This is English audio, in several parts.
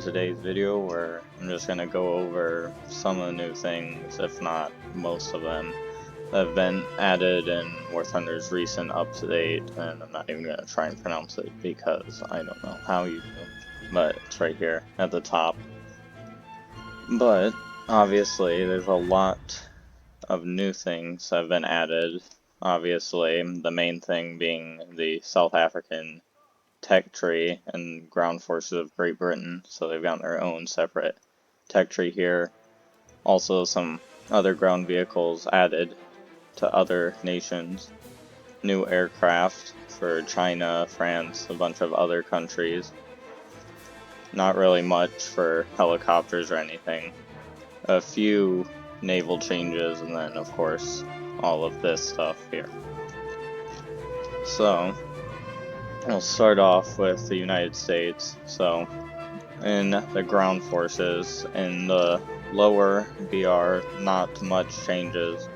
today's video where I'm just going to go over some of the new things, if not most of them, that have been added in War Thunder's recent update, and I'm not even going to try and pronounce it because I don't know how you do, but it's right here at the top. But obviously there's a lot of new things that have been added, obviously the main thing being the South African tech tree and ground forces of Great Britain, so they've got their own separate tech tree here. Also some other ground vehicles added to other nations, new aircraft for China, France, a bunch of other countries. Not really much for helicopters or anything. A few naval changes, and then of course all of this stuff here. So we'll start off with the United States. So in the ground forces, in the lower BR, not much changes,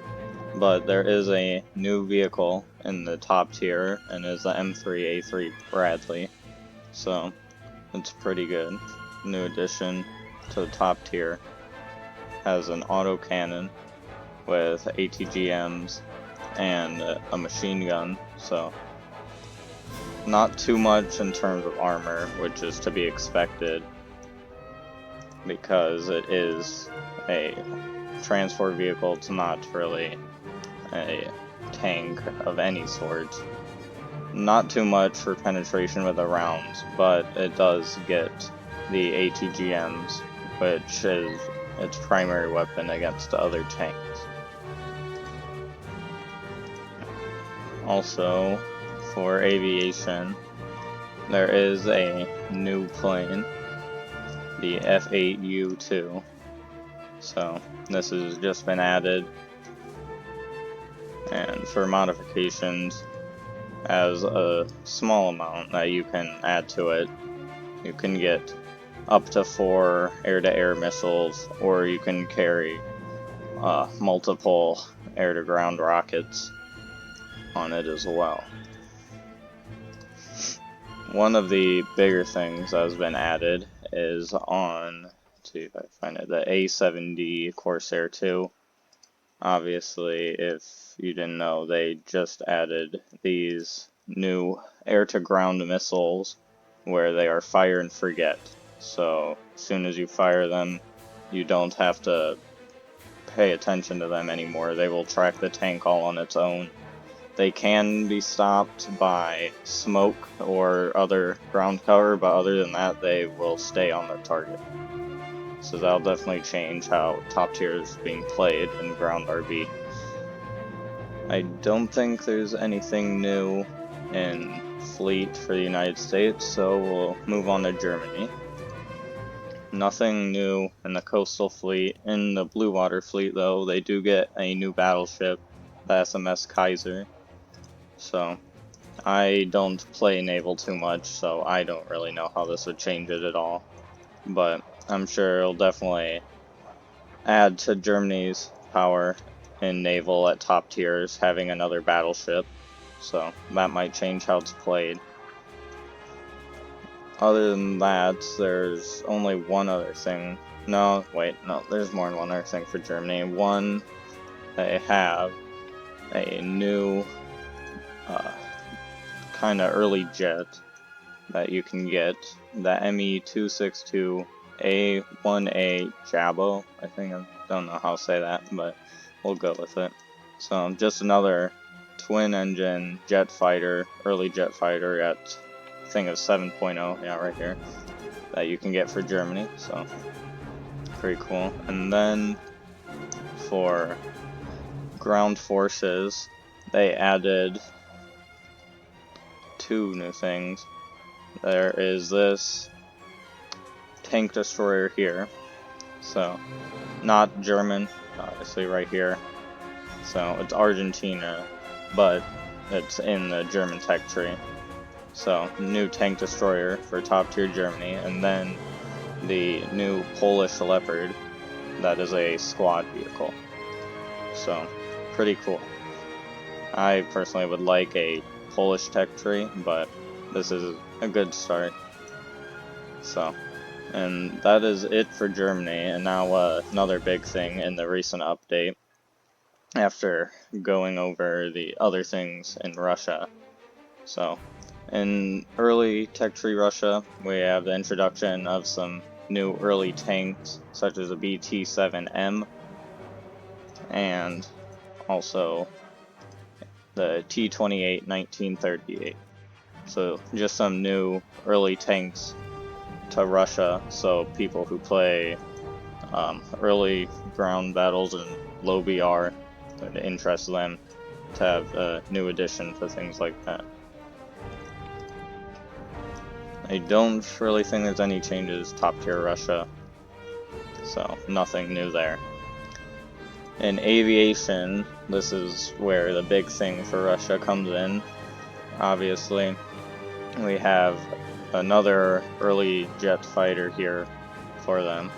but there is a new vehicle in the top tier, and is the M3A3 Bradley. So it's pretty good. New addition to the top tier. Has an autocannon with ATGMs and a machine gun, so not too much in terms of armor, which is to be expected because it is a transport vehicle. It's not really a tank of any sort. Not too much for penetration with the rounds, but it does get the ATGMs, which is its primary weapon against other tanks. Also, for aviation, there is a new plane, the F-8U-2. So this has just been added, and for modifications, as a small amount that you can add to it, you can get up to 4 air-to-air missiles, or you can carry multiple air-to-ground rockets on it as well. One of the bigger things that has been added is on, let's see if I find it, the A-70 Corsair 2. Obviously, if you didn't know, they just added these new air-to-ground missiles where they are fire and forget. So as soon as you fire them, you don't have to pay attention to them anymore. They will track the tank all on its own. They can be stopped by smoke or other ground cover, but other than that, they will stay on their target. So that'll definitely change how top tier is being played in ground RB. I don't think there's anything new in fleet for the United States, so we'll move on to Germany. Nothing new in the coastal fleet. In the blue water fleet, though, they do get a new battleship, the SMS Kaiser. So I don't play naval too much, so I don't really know how this would change it at all. But I'm sure it'll definitely add to Germany's power in naval at top tiers, having another battleship. So that might change how it's played. Other than that, there's only one other thing. No, wait, no, there's more than one other thing for Germany. One, they have a new kind of early jet that you can get, the ME-262A1A Jabo. I think, I don't know how to say that, but we'll go with it. So just another twin engine jet fighter, early jet fighter at, I think it's 7.0, yeah, right here, that you can get for Germany, so pretty cool. And then for ground forces, they added 2 new things. There is this tank destroyer here, so not German, obviously right here, so it's Argentina, but it's in the German tech tree. So new tank destroyer for top tier Germany, and then the new Polish Leopard that is a squad vehicle. So pretty cool. I personally would like a Polish tech tree, but this is a good start. So And that is it for Germany. And now another big thing in the recent update, after going over the other things in Russia. So, in early Tech Tree Russia, we have the introduction of some new early tanks, such as the BT-7M, and also the T-28 1938. So, just some new early tanks to Russia, so people who play early ground battles and low BR, it interests them to have a new addition to things like that. I don't really think there's any changes top tier Russia, so nothing new there. In aviation, this is where the big thing for Russia comes in. Obviously, we have another early jet fighter here for them,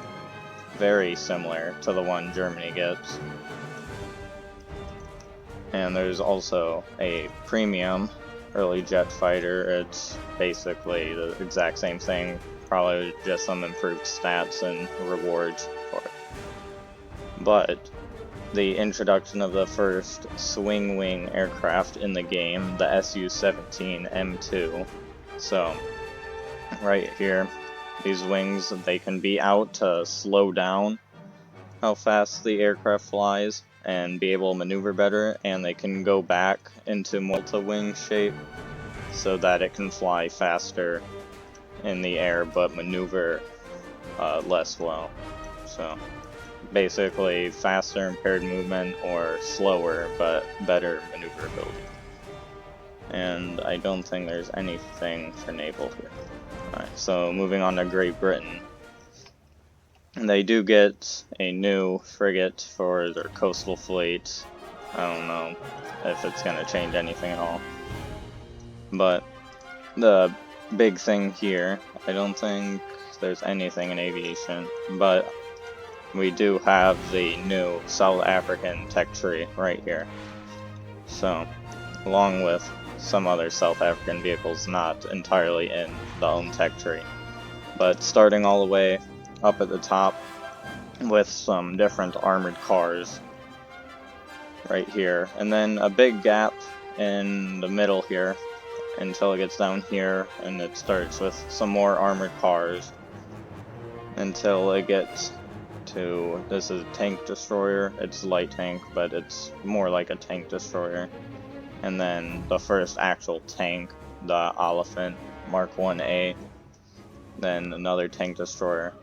very similar to the one Germany gets. And there's also a premium early jet fighter. It's basically the exact same thing, probably just some improved stats and rewards for it. But the introduction of the first swing wing aircraft in the game, the Su-17 M2. So, right here, these wings, they can be out to slow down how fast the aircraft flies and be able to maneuver better, and they can go back into multi-wing shape so that it can fly faster in the air but maneuver less well. So basically faster impaired movement or slower but better maneuverability. And I don't think there's anything for naval here. Alright, so moving on to Great Britain. They do get a new frigate for their coastal fleet. I don't know if it's going to change anything at all. But the big thing here, I don't think there's anything in aviation, but we do have the new South African tech tree right here. So, along with some other South African vehicles not entirely in the own tech tree. But starting all the way up at the top with some different armored cars right here, and then a big gap in the middle here until it gets down here, and it starts with some more armored cars until it gets to, this is a tank destroyer. It's a light tank, but it's more like a tank destroyer. And then the first actual tank, the Oliphant Mark 1A, then another tank destroyer,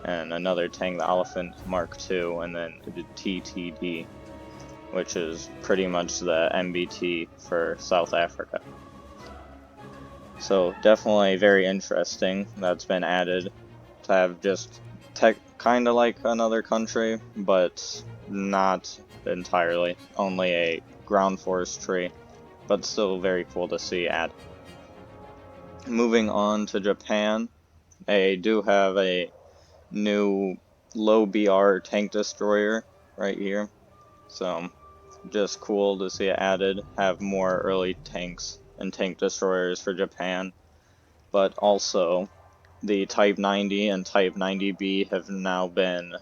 and another tank, the Oliphant Mark II, and then the TTD, which is pretty much the MBT for South Africa. So definitely very interesting that's been added to have just tech, kind of like another country, but not entirely, only a ground force tree, but still very cool to see add. Moving on to Japan, they do have a new low BR tank destroyer right here, so just cool to see it added, have more early tanks and tank destroyers for Japan. But also the Type 90 and Type 90B have now been,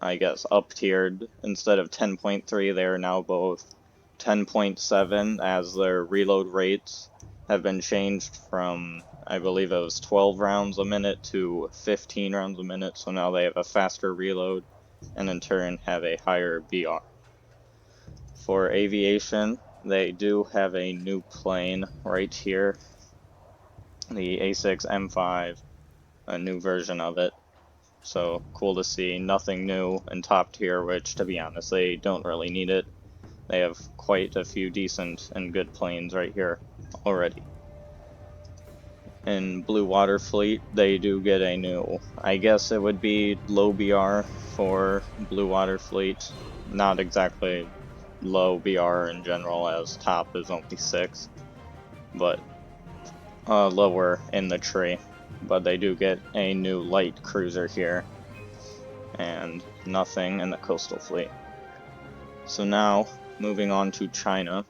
I guess, up-tiered. Instead of 10.3, they are now both 10.7, as their reload rates have been changed from, I believe it was 12 rounds a minute to 15 rounds a minute, so now they have a faster reload, and in turn have a higher BR. For aviation, they do have a new plane right here, the A6M5, a new version of it. So cool to see. Nothing new in top tier, which to be honest, they don't really need it. They have quite a few decent and good planes right here already. In Blue Water Fleet, they do get a new, I guess it would be low BR for Blue Water Fleet. Not exactly low BR in general, as top is only 6, but lower in the tree. But they do get a new light cruiser here, and nothing in the coastal fleet. So now, moving on to China.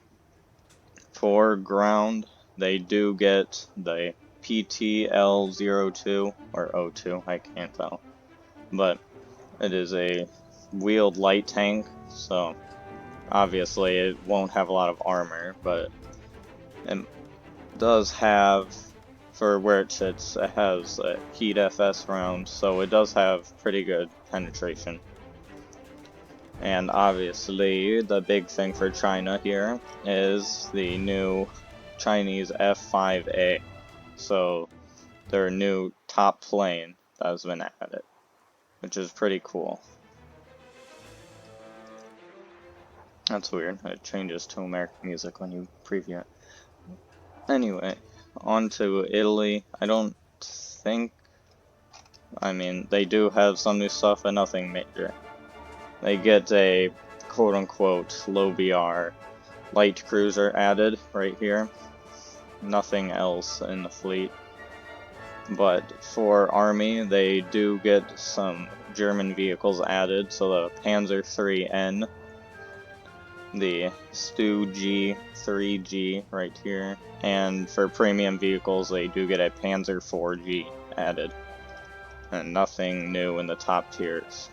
For ground, they do get the PTL02 or O2, I can't tell. But it is a wheeled light tank, so obviously it won't have a lot of armor, but it does have, for where it sits, it has a heat FS round, so it does have pretty good penetration. And obviously, the big thing for China here is the new Chinese F5A. So, their new top plane that has been added, which is pretty cool. That's weird. It changes to American music when you preview it. Anyway, on to Italy. I don't think... I mean, they do have some new stuff, but nothing major. They get a quote-unquote low BR light cruiser added right here. Nothing else in the fleet. But for Army, they do get some German vehicles added, so the Panzer IIIN, the Stu G 3G right here, and for premium vehicles, they do get a Panzer IV-G added. And nothing new in the top tiers.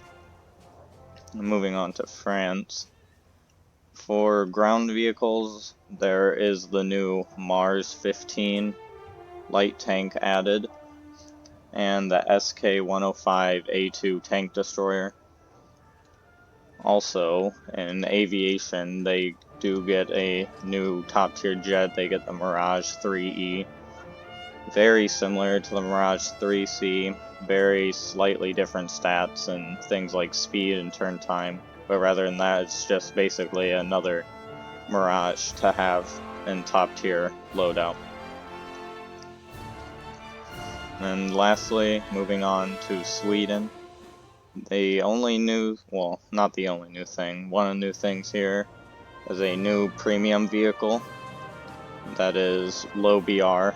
Moving on to France. For ground vehicles, there is the new Mars 15 light tank added, and the SK-105A2 tank destroyer. Also, in aviation, they do get a new top tier jet. They get the Mirage 3E. Very similar to the Mirage 3C, very slightly different stats and things like speed and turn time. But rather than that, it's just basically another Mirage to have in top tier loadout. And lastly, moving on to Sweden. The only new, well, not the only new thing, one of the new things here is a new premium vehicle that is low BR,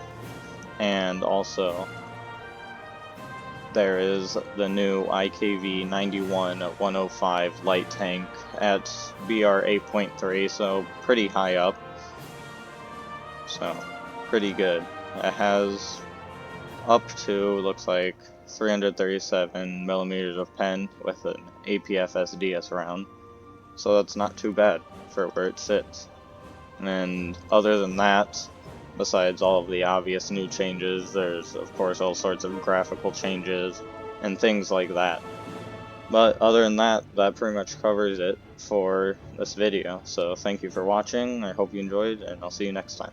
and also there is the new IKV 91-105 light tank at BR 8.3, so pretty high up. So, pretty good. It has up to, looks like, 337 millimeters of pen with an APFS DS round. So that's not too bad for where it sits. And other than that, besides all of the obvious new changes, there's of course all sorts of graphical changes and things like that. But other than that, that pretty much covers it for this video. So thank you for watching, I hope you enjoyed, and I'll see you next time.